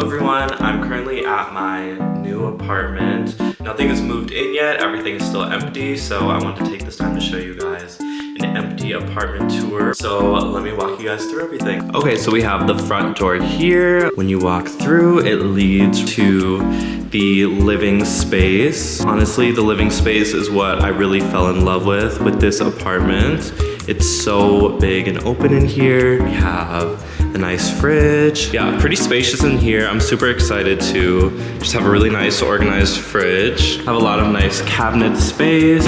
everyone, I'm currently at my new apartment. Nothing has moved in yet, everything is still empty, so I want to take this time to show you guys an empty apartment tour. So let me walk you guys through everything. Okay, so we have the front door here. When you walk through, it leads to the living space. Honestly, the living space is what I really fell in love with this apartment. It's so big and open in here. We have a nice fridge. Yeah, pretty spacious in here. I'm super excited to just have a really nice organized fridge. Have a lot of nice cabinet space.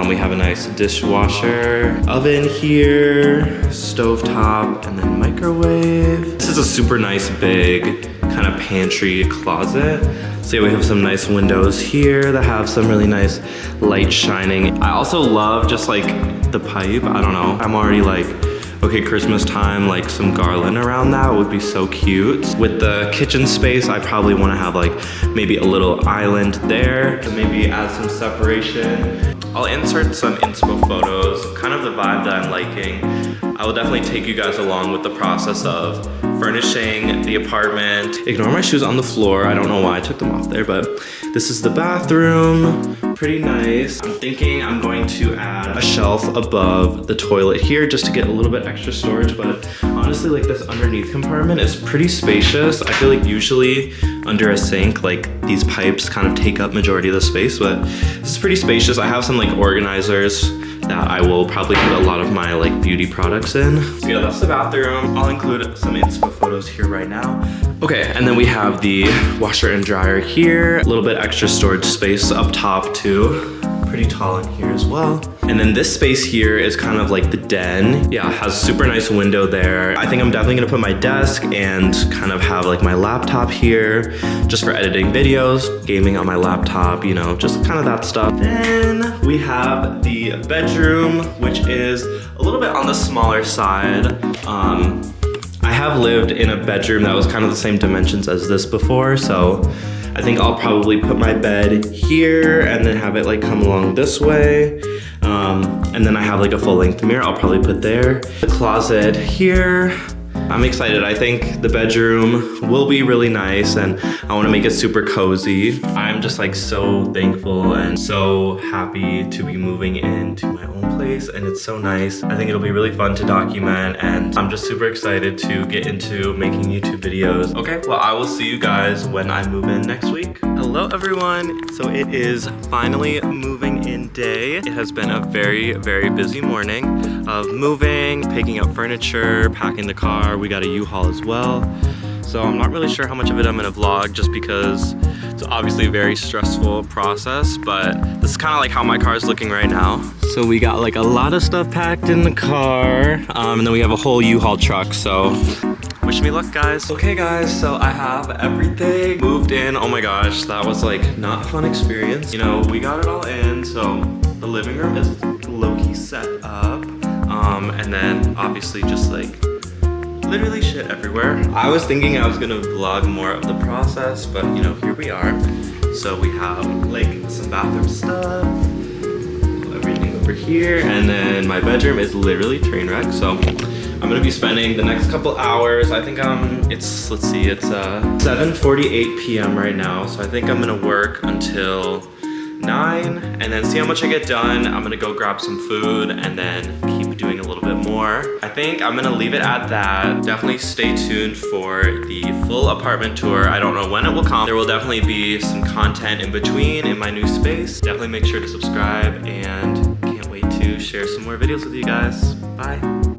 We have a nice dishwasher, oven here, stovetop, and then microwave. This is a super nice big kind of pantry closet. So yeah, we have some nice windows here that have some really nice light shining. I also love just like the pipe. I don't know. I'm already like, okay, Christmas time, like some garland around that would be so cute. With the kitchen space, I probably want to have like maybe a little island there to maybe add some separation. I'll insert some inspo photos, kind of the vibe that I'm liking. I will definitely take you guys along with the process of furnishing the apartment. Ignore my shoes on the floor. I don't know why I took them off there, but this is the bathroom. Pretty nice. I'm thinking I'm going to add a shelf above the toilet here just to get a little bit extra storage, but honestly, like this underneath compartment is pretty spacious. I feel like usually under a sink, like these pipes kind of take up majority of the space, but this is pretty spacious. I have some like organizers that I will probably put a lot of my like beauty products in. So yeah, that's the bathroom. I'll include some inspo photos here right now. Okay, and then we have the washer and dryer here. A little bit extra storage space up top too. Pretty tall in here as well. And then this space here is kind of like the den. Yeah, it has a super nice window there. I think I'm definitely gonna put my desk and kind of have like my laptop here just for editing videos, gaming on my laptop, you know, just kind of that stuff. Then we have the bedroom, which is a little bit on the smaller side. I have lived in a bedroom that was kind of the same dimensions as this before, so I think I'll probably put my bed here and then have it like come along this way. And then I have like a full length mirror I'll probably put there. The closet here. I'm excited. I think the bedroom will be really nice and I want to make it super cozy. I'm just like so thankful and so happy to be moving into my own place, and it's so nice. I think it'll be really fun to document, and I'm just super excited to get into making YouTube videos. Okay, well, I will see you guys when I move in next week. Hello everyone. So it is finally moving in day. It has been a very, very busy morning of moving, picking up furniture, packing the car. We got a U-Haul as well. So I'm not really sure how much of it I'm gonna vlog just because it's obviously a very stressful process, but this is kind of like how my car is looking right now. So we got like a lot of stuff packed in the car, and then we have a whole U-Haul truck, so wish me luck, guys. Okay guys, so I have everything moved in. Oh my gosh, that was like not a fun experience. You know, we got it all in, so the living room is low-key set up, and then obviously just like literally shit everywhere. I was thinking I was gonna vlog more of the process, but you know, here we are. So we have like some bathroom stuff, everything over here, and then my bedroom is literally train wreck. So I'm gonna be spending the next couple hours. I think it's, let's see, it's 7:48 p.m. right now. So I think I'm gonna work until 9 and then see how much I get done. I'm gonna go grab some food and then keep doing a little bit more. I think I'm gonna leave it at that. Definitely stay tuned for the full apartment tour. I don't know when it will come. There will definitely be some content in between in my new space. Definitely make sure to subscribe and can't wait to share some more videos with you guys. Bye.